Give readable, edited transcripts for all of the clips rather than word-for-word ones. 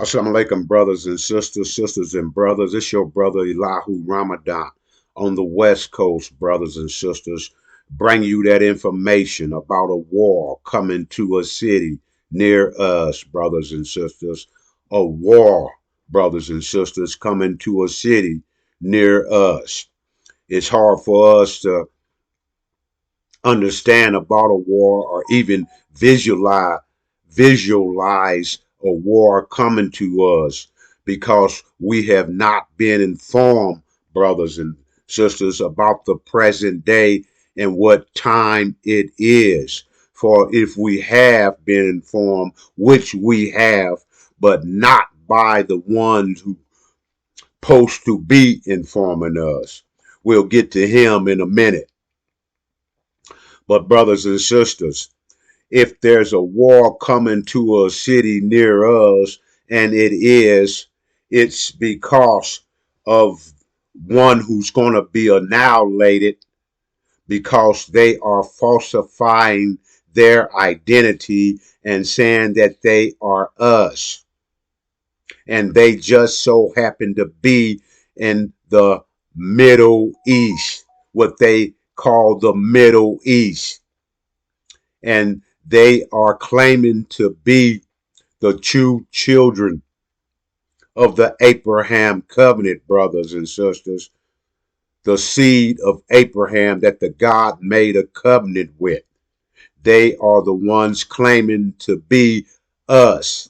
Assalamu alaikum, brothers and sisters, sisters and brothers. It's your brother Elihu Ramadan on the West Coast, brothers and sisters. Bring you that information about a war coming to a city near us, brothers and sisters. A war, brothers and sisters, coming to a city near us. It's hard for us to understand about a war or even visualize a war coming to us because we have not been informed, brothers and sisters, about the present day and what time it is. For if we have been informed, which we have, but not by the ones who supposed to be informing us. We'll get to him in a minute. But brothers and sisters, if there's a war coming to a city near us, and it's because of one who's going to be annihilated because they are falsifying their identity and saying that they are us. And they just so happen to be in the Middle East, what they call the Middle East. And they are claiming to be the true children of the Abraham covenant, brothers and sisters, the seed of Abraham that the God made a covenant with. They are the ones claiming to be us,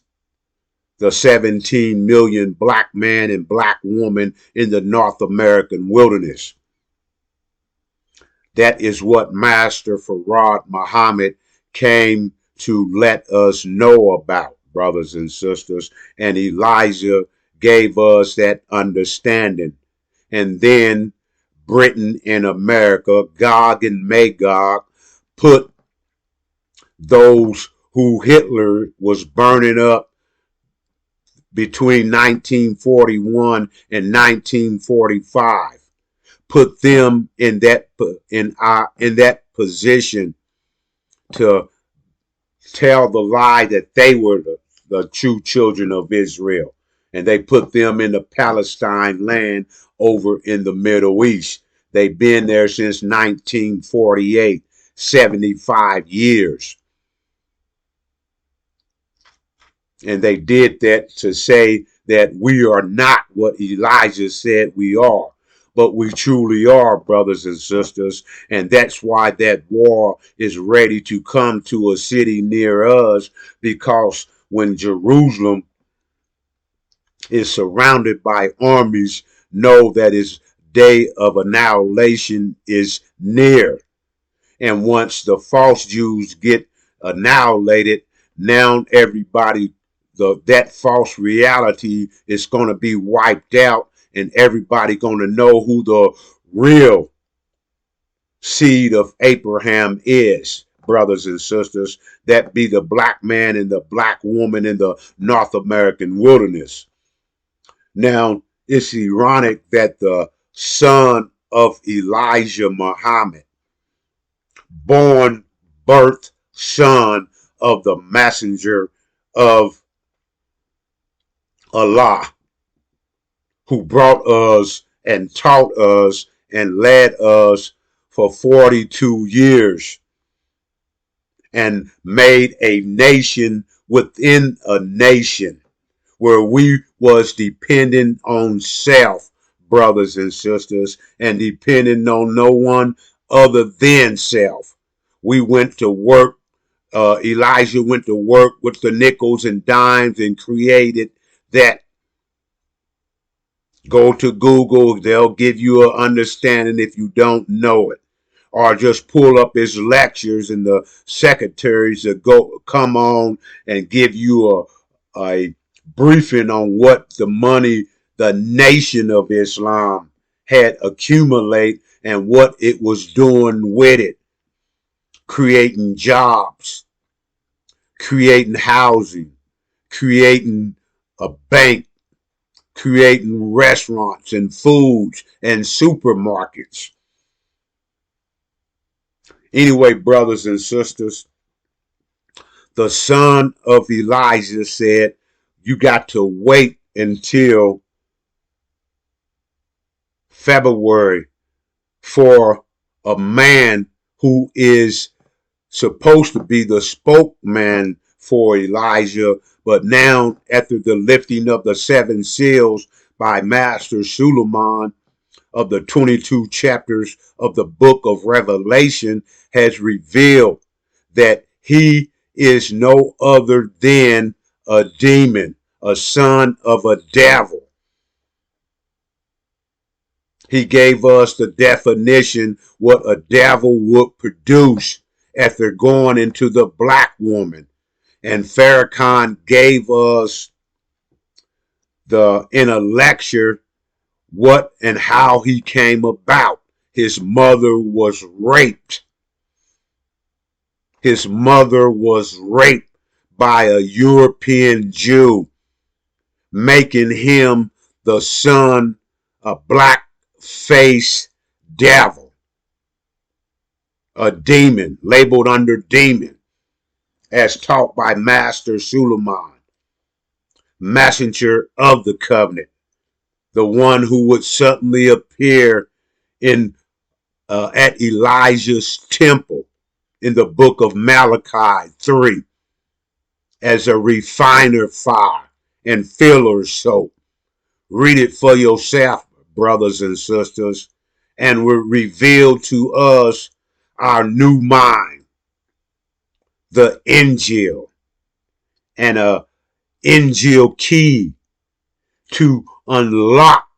the 17 million black man and black woman in the North American wilderness. That is what Master Farad Muhammad came to let us know about, brothers and sisters. And Elijah gave us that understanding. And then Britain and America, Gog and Magog, put those who Hitler was burning up between 1941 and 1945, put them in that position to tell the lie that they were the true children of Israel. And they put them in the Palestine land over in the Middle East. They've been there since 1948, 75 years. And they did that to say that we are not what Elijah said we are. But we truly are, brothers and sisters. And that's why that war is ready to come to a city near us, because when Jerusalem is surrounded by armies, know that its day of annihilation is near. And once the false Jews get annihilated, now everybody, that false reality is going to be wiped out, and everybody going to know who the real seed of Abraham is, brothers and sisters. That be the black man and the black woman in the North American wilderness. Now, it's ironic that the son of Elijah Muhammad, born, birth, son of the messenger of Allah, who brought us and taught us and led us for 42 years and made a nation within a nation where we was dependent on self, brothers and sisters, and depending on no one other than self. We went to work. Elijah went to work with the nickels and dimes and created that. Go to Google, they'll give you an understanding if you don't know it. Or just pull up his lectures and the secretaries that come on and give you a briefing on what the money the Nation of Islam had accumulated and what it was doing with it. Creating jobs, creating housing, creating a bank, creating restaurants and foods and supermarkets. Anyway, brothers and sisters, the son of Elijah said, you got to wait until February for a man who is supposed to be the spokesman for Elijah, but now after the lifting of the seven seals by Master Suleiman of the 22 chapters of the book of Revelation has revealed that he is no other than a demon, a son of a devil. He gave us the definition what a devil would produce after going into the black woman. And Farrakhan gave us in a lecture what and how he came about. His mother was raped. His mother was raped by a European Jew, making him the son of black-faced devil, a demon, labeled under demon, as taught by Master Suleiman, messenger of the covenant, the one who would suddenly appear in at Elijah's temple in the book of Malachi 3 as a refiner fire and filler soap. Read it for yourself, brothers and sisters, and will reveal to us our new mind, the Injil, and a Injil key to unlock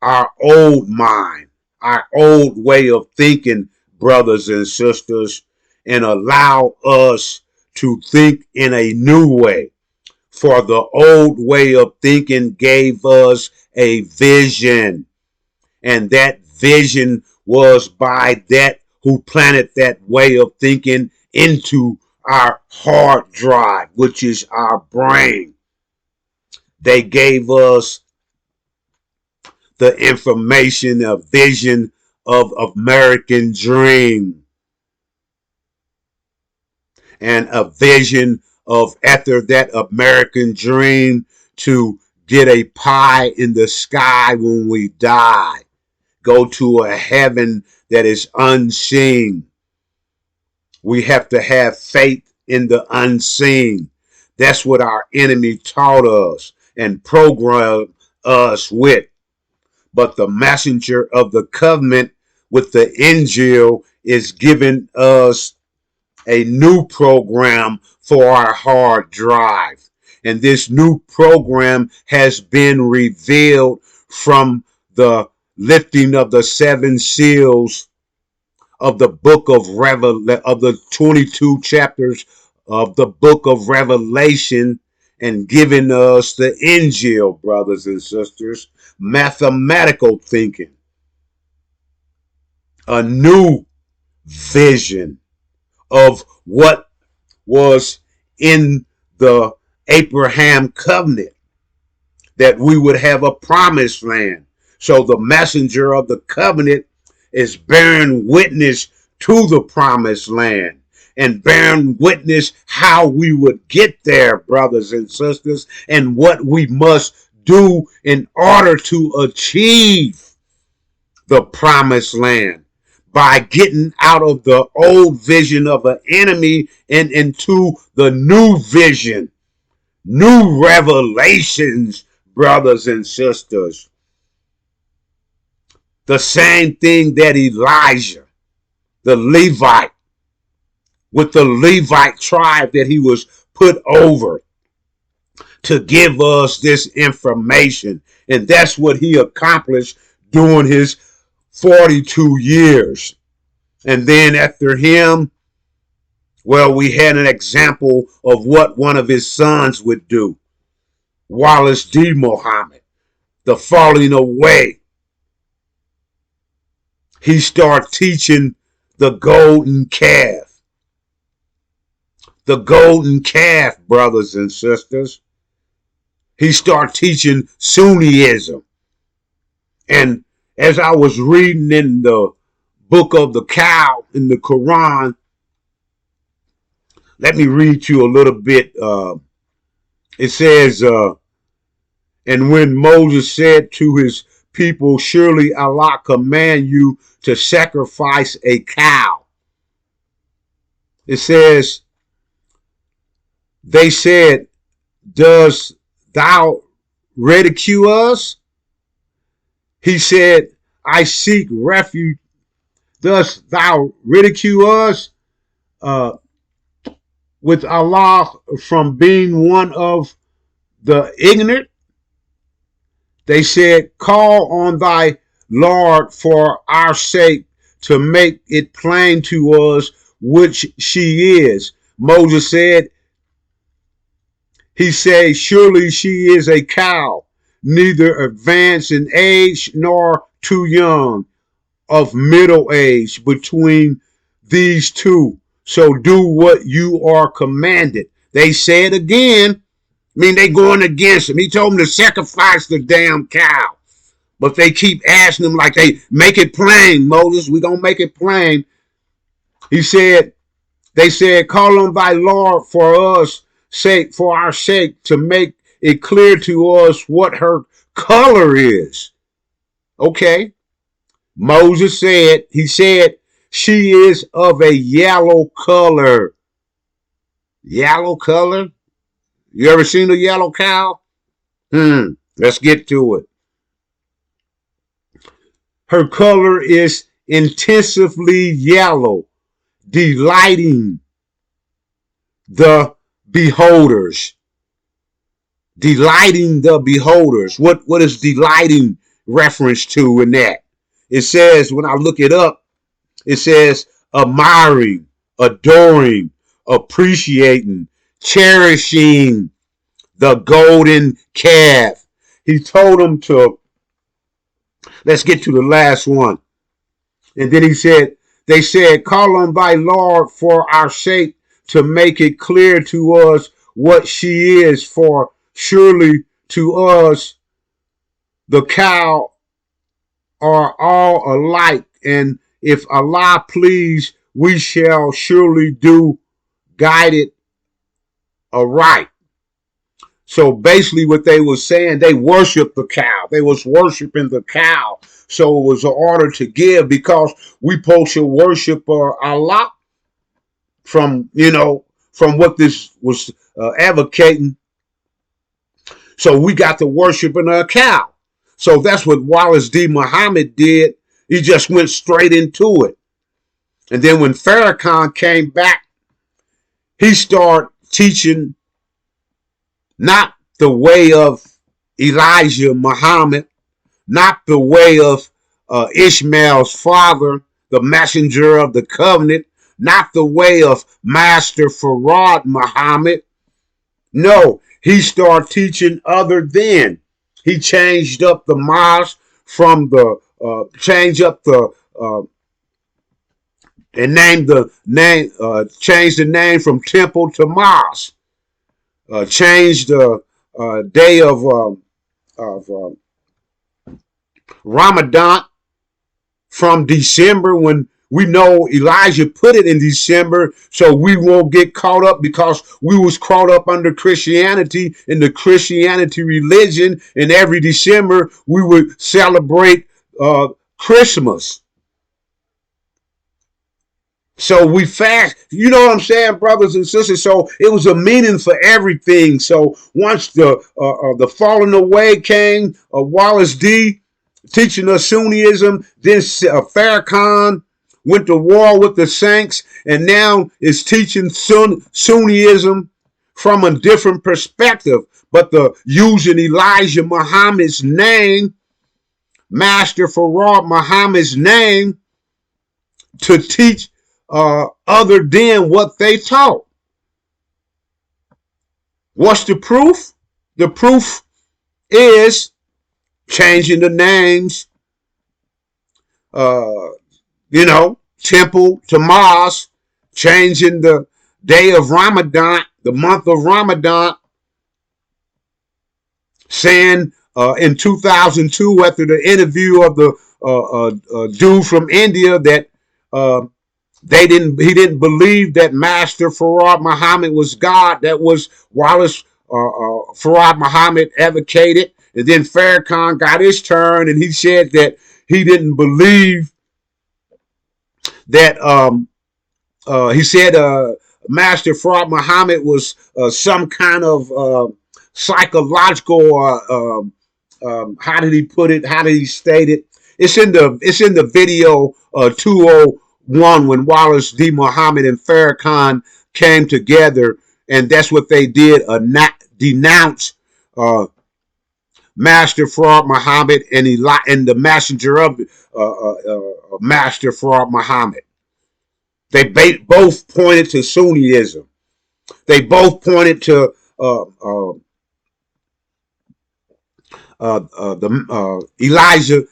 our old mind, our old way of thinking, brothers and sisters, and allow us to think in a new way. For the old way of thinking gave us a vision, and that vision was by that who planted that way of thinking into our hard drive, which is our brain. They gave us the information, a vision of American dream, and a vision of after that American dream to get a pie in the sky when we die, go to a heaven that is unseen. We have to have faith in the unseen. That's what our enemy taught us and programmed us with. But the messenger of the covenant with the Injil is giving us a new program for our hard drive. And this new program has been revealed from the lifting of the seven seals of the book of of the 22 chapters of the book of Revelation, and giving us the Injil, brothers and sisters, mathematical thinking, a new vision of what was in the Abraham covenant, that we would have a promised land. So the messenger of the covenant is bearing witness to the promised land and bearing witness how we would get there, brothers and sisters, and what we must do in order to achieve the promised land by getting out of the old vision of an enemy and into the new vision, new revelations, brothers and sisters. The same thing that Elijah, the Levite, with the Levite tribe that he was put over to give us this information. And that's what he accomplished during his 42 years. And then after him, well, we had an example of what one of his sons would do. Wallace D. Muhammad, the falling away. He started teaching the golden calf. The golden calf, brothers and sisters. He started teaching Sunniism. And as I was reading in the book of the cow in the Quran, let me read you a little bit It says, and when Moses said to his people, surely Allah command you to sacrifice a cow. It says, they said, does thou ridicule us? He said, I seek refuge. Dost thou ridicule us uh, with Allah from being one of the ignorant? They said, call on thy Lord for our sake to make it plain to us which she is. Moses said, he said, surely she is a cow, neither advanced in age nor too young, of middle age between these two. So do what you are commanded. They said again, I mean, they going against him. He told them to sacrifice the damn cow. But they keep asking him like they make it plain, Moses. We gonna make it plain. He said, they said, call on thy Lord for us sake, for our sake, to make it clear to us what her color is. Okay. Moses said, he said, she is of a yellow color. Yellow color? You ever seen a yellow cow? Let's get to it. Her color is intensively yellow, delighting the beholders. Delighting the beholders. What is delighting reference to in that? It says, when I look it up, it says admiring, adoring, appreciating, cherishing the golden calf. He told them to, let's get to the last one. And then he said, they said, call on thy Lord for our sake to make it clear to us what she is, for surely to us the cow are all alike, and if Allah please, we shall surely do guided aright. So basically what they were saying, they worshiped the cow. They was worshiping the cow. So it was an order to give, because we supposed to worship Allah from, from what this was advocating. So we got to worshiping a cow. So that's what Wallace D. Muhammad did. He just went straight into it. And then when Farrakhan came back, he started teaching not the way of Elijah Muhammad, not the way of Ishmael's father, the messenger of the covenant, not the way of Master Farad Muhammad. No, he started teaching other than. He changed up the mosque from the changed the name from temple to mosque. Changed the day of Ramadan from December, when we know Elijah put it in December, so we won't get caught up, because we was caught up under Christianity, in the Christianity religion, and every December we would celebrate Christmas. So we fast, you know what I'm saying, brothers and sisters. So it was a meaning for everything. So once the falling away came, Wallace D teaching us Sunnism, then Farrakhan went to war with the Saints, and now is teaching Sunnism from a different perspective, but the using Elijah Muhammad's name, Master Farad Muhammad's name, to teach other than what they taught. What's the proof? The proof is changing the names, temple to mosque, changing the day of Ramadan, the month of Ramadan, saying in 2002, after the interview of the dude from India, that he didn't believe that Master Farad Muhammad was God. That was Wallace Farad Muhammad advocated, and then Farrakhan got his turn, and he said that he didn't believe that. He said Master Farad Muhammad was some kind of psychological. How did he put it? How did he state it? It's in the video 201 when Wallace D. Muhammad and Farrakhan came together, and that's what they did. Denounce Master Farad Muhammad and the messenger of Master Farad Muhammad. They both pointed to Sunniism. They both pointed to Elijah.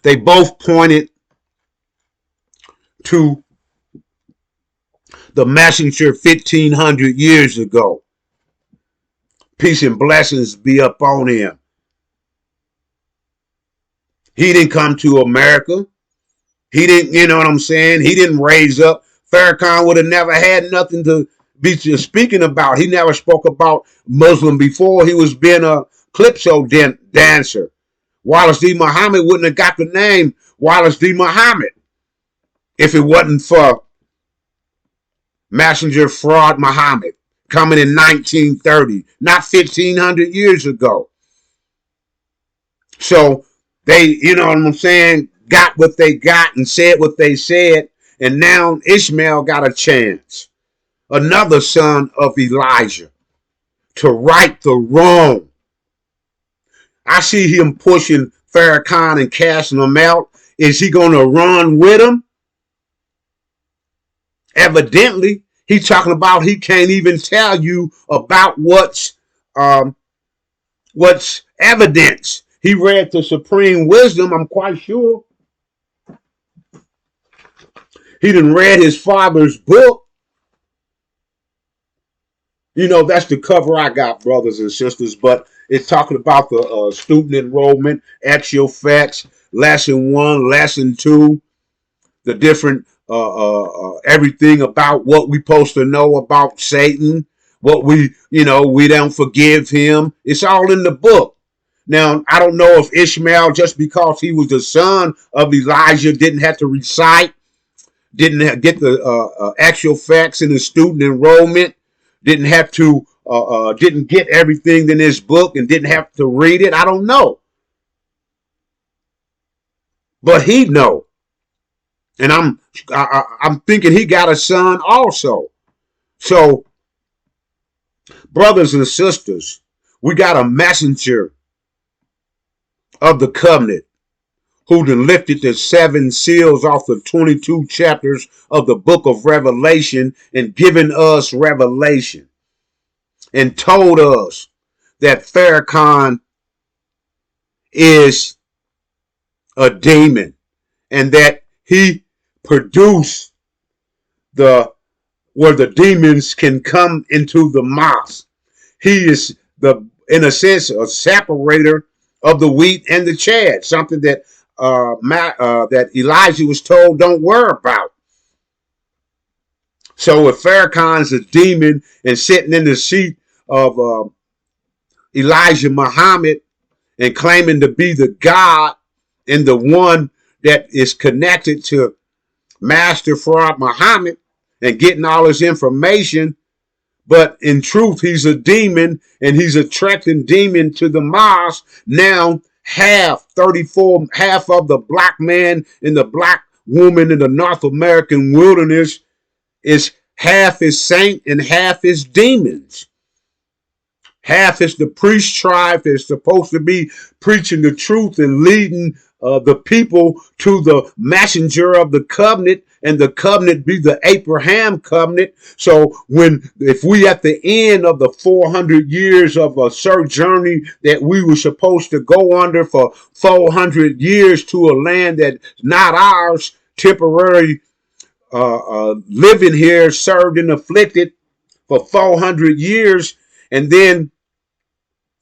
They both pointed to the messenger 1500 years ago. Peace and blessings be upon him. He didn't come to America. He didn't, you know what I'm saying? He didn't raise up. Farrakhan would have never had nothing to be speaking about. He never spoke about Muslim before. He was being a calypso dancer. Wallace D. Muhammad wouldn't have got the name Wallace D. Muhammad if it wasn't for Messenger Farad Muhammad coming in 1930, not 1500 years ago. So they, you know what I'm saying, got what they got and said what they said, and now Ishmael got a chance, another son of Elijah, to right the wrong. I see him pushing Farrakhan and casting him out. Is he going to run with him? Evidently, he's talking about he can't even tell you about what's evidence. He read the Supreme Wisdom, I'm quite sure. He done read his father's book. You know, that's the cover I got, brothers and sisters, but it's talking about the student enrollment, actual facts, lesson 1, lesson 2, the different, everything about what we supposed to know about Satan, what we don't forgive him. It's all in the book. Now, I don't know if Ishmael, just because he was the son of Elijah, didn't have to recite, didn't get the actual facts in the student enrollment, didn't have to, didn't get everything in this book and didn't have to read it. I don't know. But he know. And I'm thinking he got a son also. So, brothers and sisters, we got a messenger of the covenant who done lifted the 7 seals off the 22 chapters of the book of Revelation and given us revelation and told us that Farrakhan is a demon and that he produced where the demons can come into the mosque. He is in a sense, a separator of the wheat and the chaff, something that that Elijah was told don't worry about. So if Farrakhan's a demon and sitting in the seat of Elijah Muhammad and claiming to be the God and the one that is connected to Master Farad Muhammad and getting all his information, but in truth he's a demon and he's attracting demon to the mosque. Now half of the black man and the black woman in the North American wilderness is half is saint and half is demons. Half is the priest tribe that's supposed to be preaching the truth and leading the people to the messenger of the covenant, and the covenant be the Abraham covenant. So if we at the end of the 400 years of a sojourning that we were supposed to go under for 400 years to a land that's not ours, temporary living here, served and afflicted for 400 years, and then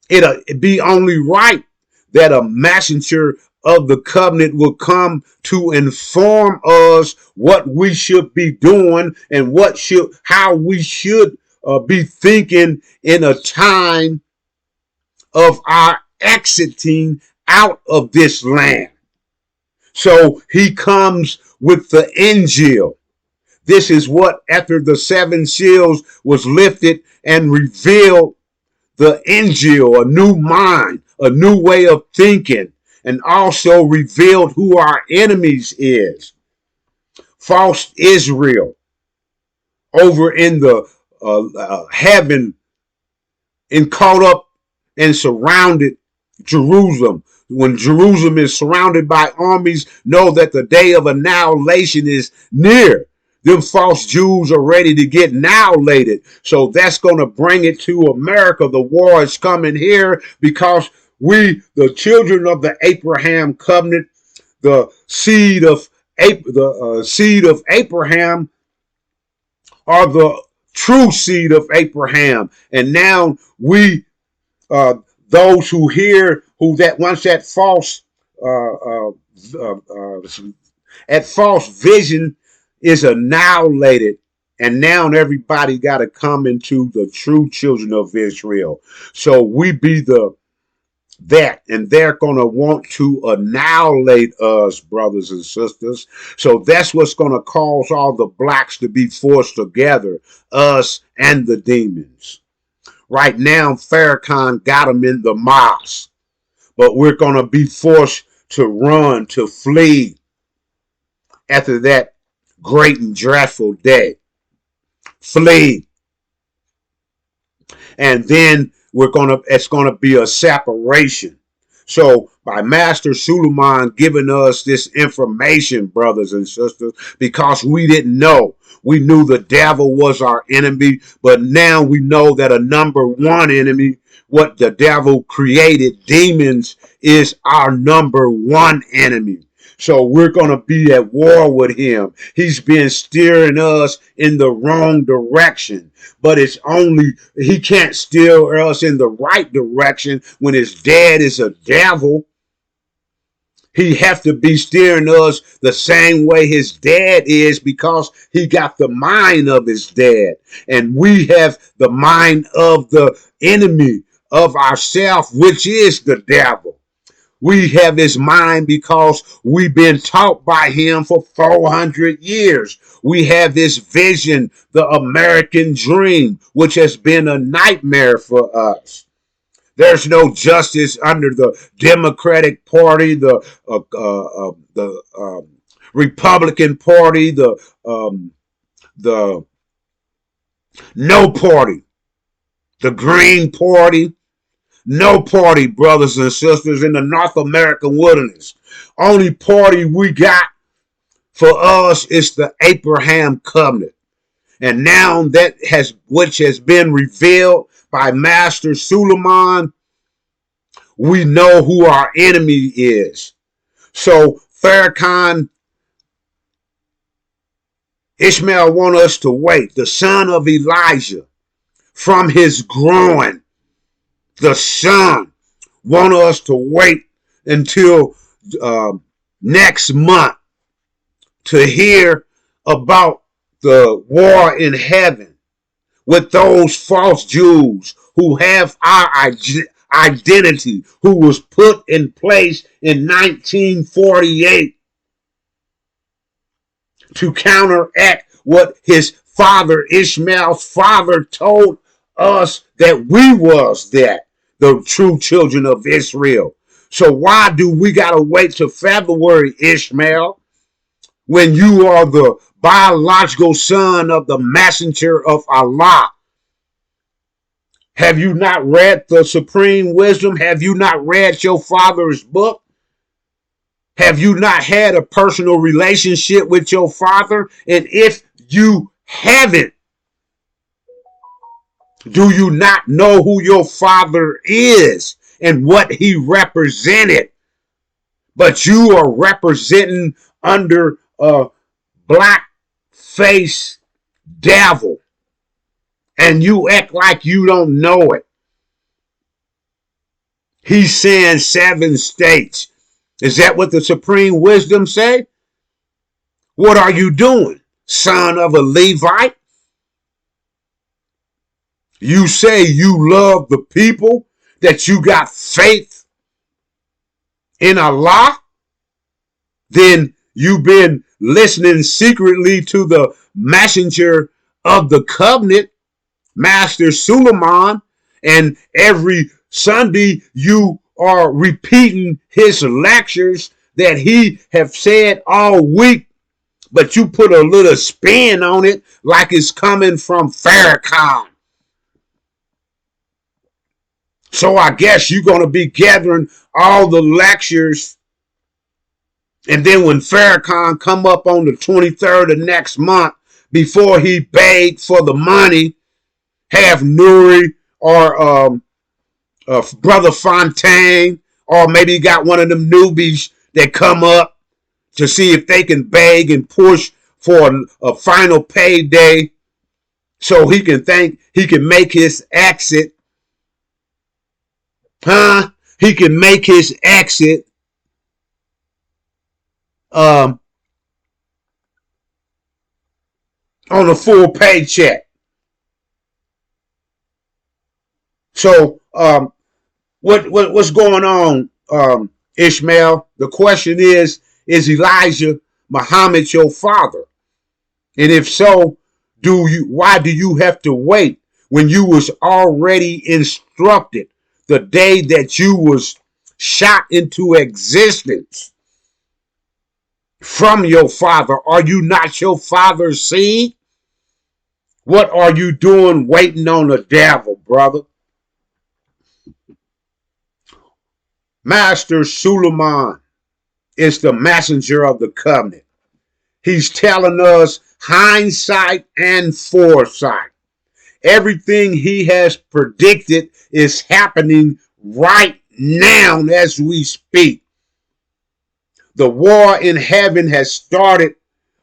it'd be only right that a messenger of the covenant will come to inform us what we should be doing and how we should be thinking in a time of our exiting out of this land. So he comes with the Injil. This is what, after the seven seals was lifted and revealed, the Injil, a new mind, a new way of thinking, and also revealed who our enemies is. False Israel over in the heaven and caught up and surrounded Jerusalem. When Jerusalem is surrounded by armies, know that the day of annihilation is near. Them false Jews are ready to get annihilated. So that's going to bring it to America. The war is coming here because we, the children of the Abraham covenant, the seed of Abraham, are the true seed of Abraham. And now we, those who hear, who that once that false vision is annihilated, and now everybody got to come into the true children of Israel. So we be that, and they're going to want to annihilate us, brothers and sisters. So that's what's going to cause all the blacks to be forced together, us and the demons. Right now, Farrakhan got them in the mosque, but we're going to be forced to run, to flee after that great and dreadful day. Flee. And then it's going to be a separation. So by Master Suleiman giving us this information, brothers and sisters, because we didn't know. We knew the devil was our enemy, but now we know that a number one enemy, what the devil created, demons, is our number one enemy. So we're going to be at war with him. He's been steering us in the wrong direction. But it's only, he can't steer us in the right direction when his dad is a devil. He have to be steering us the same way his dad is, because he got the mind of his dad. And we have the mind of the enemy of ourself, which is the devil. We have his mind because we've been taught by him for 400 years. We have this vision, the American dream, which has been a nightmare for us. There's no justice under the Democratic Party, the Republican Party, the No Party, the Green Party. No party, brothers and sisters, in the North American wilderness. Only party we got for us is the Abraham covenant. And now which has been revealed by Master Suleiman, we know who our enemy is. So Farrakhan, Ishmael want us to wait. The son of Elijah, from his growing, the son want us to wait until next month to hear about the war in heaven with those false Jews who have our identity, who was put in place in 1948 to counteract what his father, Ishmael's father, told us that we was that, the true children of Israel. So why do we got to wait till February, Ishmael, when you are the biological son of the messenger of Allah? Have you not read the Supreme Wisdom? Have you not read your father's book? Have you not had a personal relationship with your father? And if you haven't, do you not know who your father is and what he represented? But you are representing under a black face devil, and you act like you don't know it. He's saying 7 states. Is that what the supreme wisdom say? What are you doing, son of a Levite? You say you love the people, that you got faith in Allah, then you've been listening secretly to the messenger of the covenant, Master Suleiman, and every Sunday you are repeating his lectures that he have said all week, but you put a little spin on it like it's coming from Farrakhan. So I guess you're going to be gathering all the lectures, and then when Farrakhan come up on the 23rd of next month, before he begged for the money, have Nuri or Brother Fontaine, or maybe he got one of them newbies that come up to see if they can beg and push for a final payday so he can think he can make his exit. He can make his exit on a full paycheck. So what's going on, Ishmael? The question is Elijah Muhammad your father? And if so, why do you have to wait when you was already instructed the day that you was shot into existence from your father? Are you not your father's seed? What are you doing waiting on the devil, brother? Master Suleiman is the messenger of the covenant. He's telling us hindsight and foresight. Everything he has predicted is happening right now as we speak. The war in heaven has started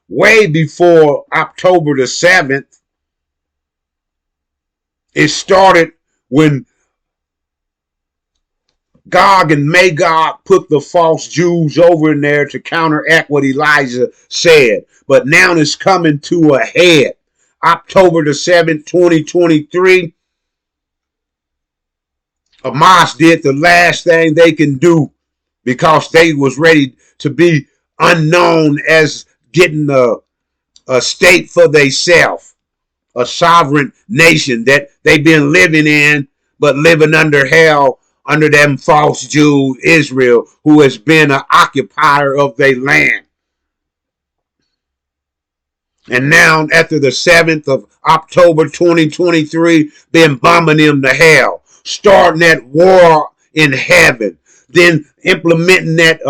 way before October the 7th. It started when Gog and Magog put the false Jews over in there to counteract what Elijah said. But now it's coming to a head. October the 7th, 2023. Hamas did the last thing they can do because they was ready to be unknown as getting a state for themselves, a sovereign nation that they've been living in, but living under hell under them false Jew Israel, who has been an occupier of their land. And now, after the 7th of October 2023, been bombing them to hell, starting that war in heaven, then implementing that.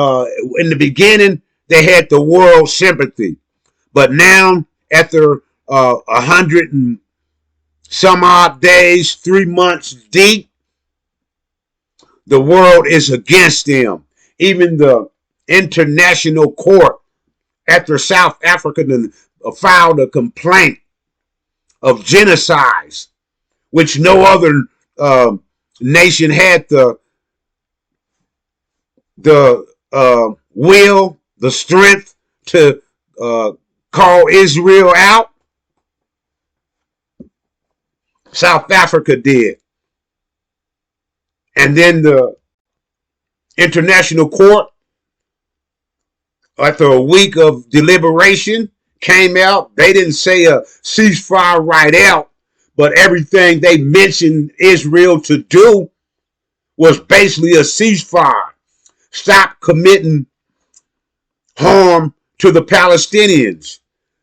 In the beginning, they had the world sympathy, but now, after 100 and some odd days, 3 months deep, the world is against them. Even the international court, after South Africa filed a complaint of genocides, which no other nation had the will, the strength to call Israel out. South Africa did. And then the International Court, after a week of deliberation, came out. They didn't say a ceasefire right out, but everything they mentioned Israel to do was basically a ceasefire. Stop committing harm to the Palestinians.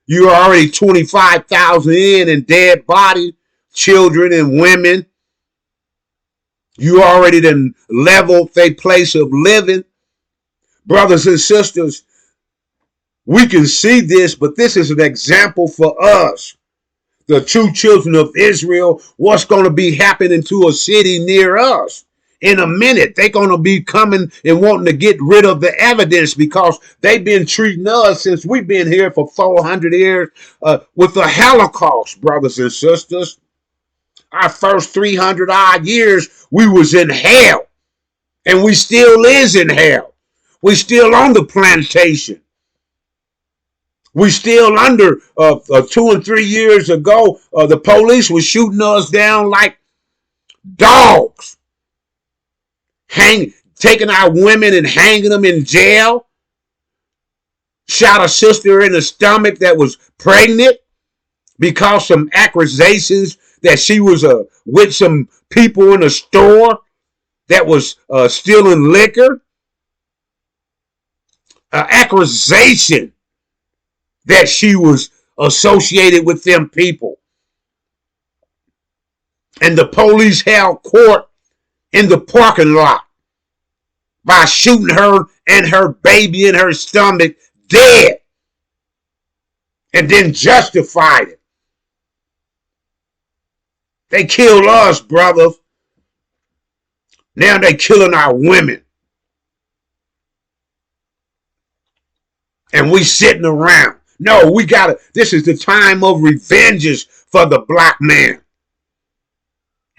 You are already 25,000 in dead body, children and women. You already done leveled their place of living. Brothers and sisters, we can see this, but this is an example for us, the true children of Israel, what's going to be happening to a city near us. In a minute, they're going to be coming and wanting to get rid of the evidence because they've been treating us since we've been here for 400 years with the Holocaust, brothers and sisters. Our first 300 odd years, we was in hell, and we still is in hell. We still on the plantation. We still under 2 and 3 years ago, the police was shooting us down like dogs, taking our women and hanging them in jail. Shot a sister in the stomach that was pregnant because some accusations that she was with some people in a store that was stealing liquor. Accusation that she was associated with them people. And the police held court in the parking lot by shooting her and her baby in her stomach dead. And then justified it. They killed us, brothers. Now they killing our women. And we sitting around. No, we gotta, this is the time of revenges for the black man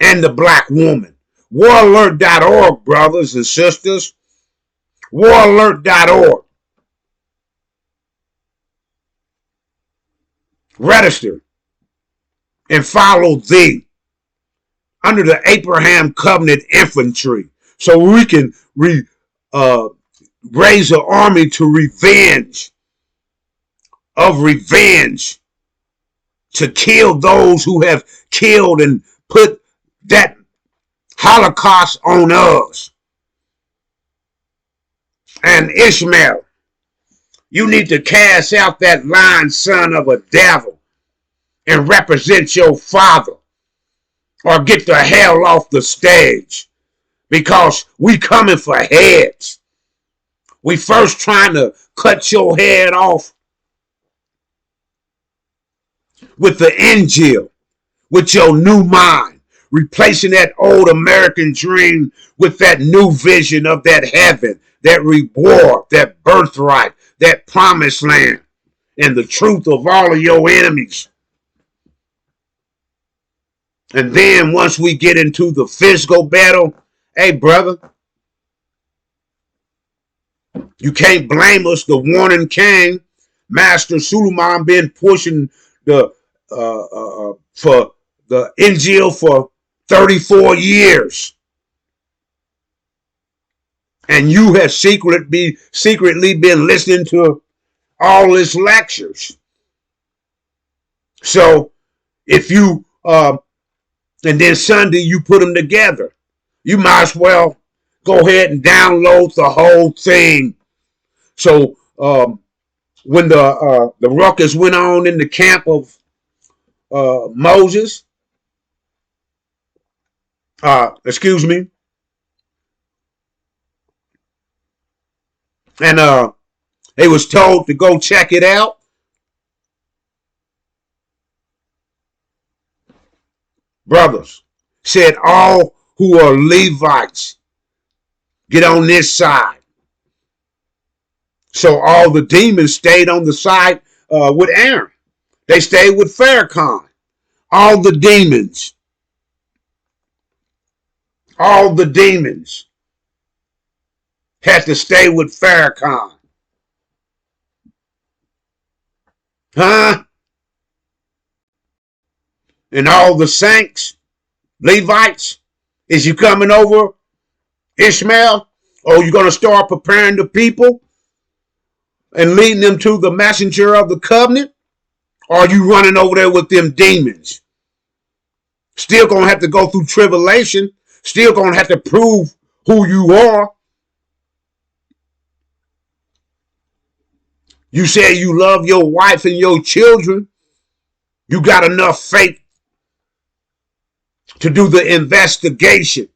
and the black woman. WarAlert.org, brothers and sisters. WarAlert.org. Register and follow thee under the Abraham Covenant Infantry so we can raise an army to revenge to kill those who have killed and put that Holocaust on us. And Ishmael, you need to cast out that lying son of a devil and represent your father, or get the hell off the stage, because we coming for heads. We first trying to cut your head off with the Injil, with your new mind, replacing that old American dream with that new vision of that heaven, that reward, that birthright, that promised land, and the truth of all of your enemies. And then once we get into the physical battle, hey, brother, you can't blame us. The warning came. Master Suleiman been pushing the for the Injil for 34 years. And you have secretly been listening to all his lectures. So if you and then Sunday you put them together, you might as well go ahead and download the whole thing. So when the ruckus went on in the camp of Moses, excuse me, and they was told to go check it out. Brothers said, all who are Levites, get on this side. So all the demons stayed on the side with Aaron. They stayed with Farrakhan. All the demons had to stay with Farrakhan. Huh? And all the saints, Levites, is you coming over, Ishmael? Or you going to start preparing the people and leading them to the messenger of the covenant? Or are you running over there with them demons? Still going to have to go through tribulation. Still going to have to prove who you are. You say you love your wife and your children. You got enough faith to do the investigation.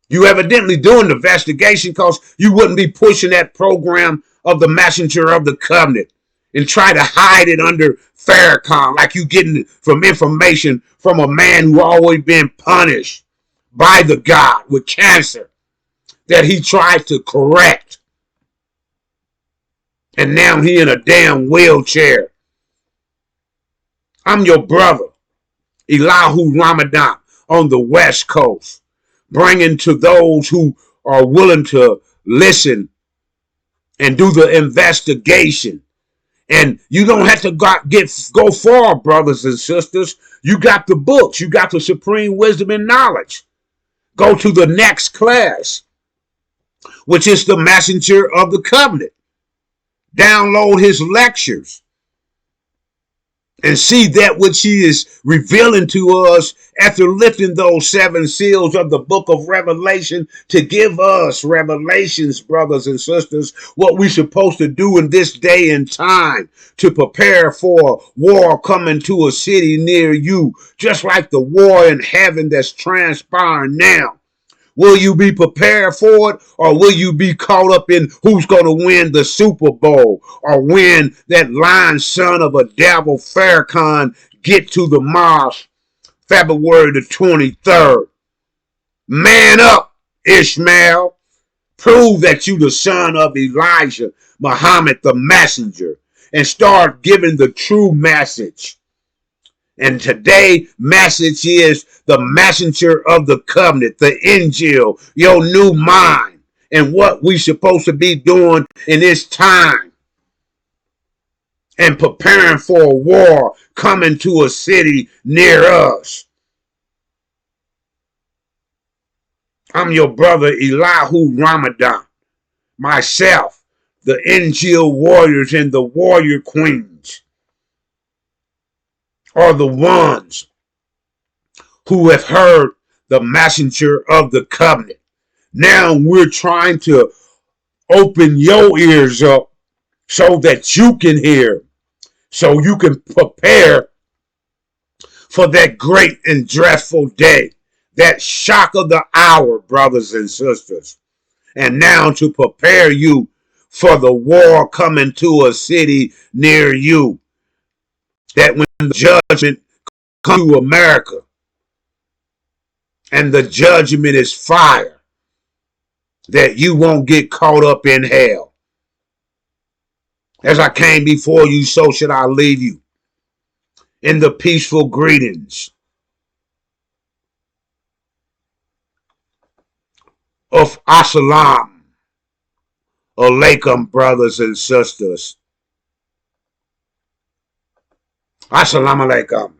You evidently doing the investigation because you wouldn't be pushing that program of the messenger of the covenant and try to hide it under Farrakhan like you getting from information from a man who always been punished by the God with cancer that he tried to correct. And now he in a damn wheelchair. I'm your brother, Elihu Ramadan, on the West Coast, bringing to those who are willing to listen and do the investigation. And you don't have to go far, brothers and sisters. You got the books. You got the supreme wisdom and knowledge. Go to the next class, which is the messenger of the covenant. Download his lectures and see that which he is revealing to us after lifting those 7 seals of the book of Revelation to give us revelations, brothers and sisters, what we're supposed to do in this day and time to prepare for war coming to a city near you, just like the war in heaven that's transpiring now. Will you be prepared for it, or will you be caught up in who's going to win the Super Bowl, or when that lying son of a devil Farrakhan get to the mosque February the 23rd? Man up, Ishmael. Prove that you the son of Elijah, Muhammad the messenger, and start giving the true message. And today's message is the messenger of the covenant, the Injil, your new mind, and what we supposed to be doing in this time. And preparing for a war coming to a city near us. I'm your brother Elihu Ramadan. Myself, the Injil warriors and the warrior queens are the ones who have heard the messenger of the covenant. Now we're trying to open your ears up so that you can hear, so you can prepare for that great and dreadful day, that shock of the hour, brothers and sisters. And now to prepare you for the war coming to a city near you, that when the judgment comes to America, and the judgment is fire, that you won't get caught up in hell. As I came before you, so should I leave you in the peaceful greetings of Assalamu alaikum, brothers and sisters. Assalamu alaikum.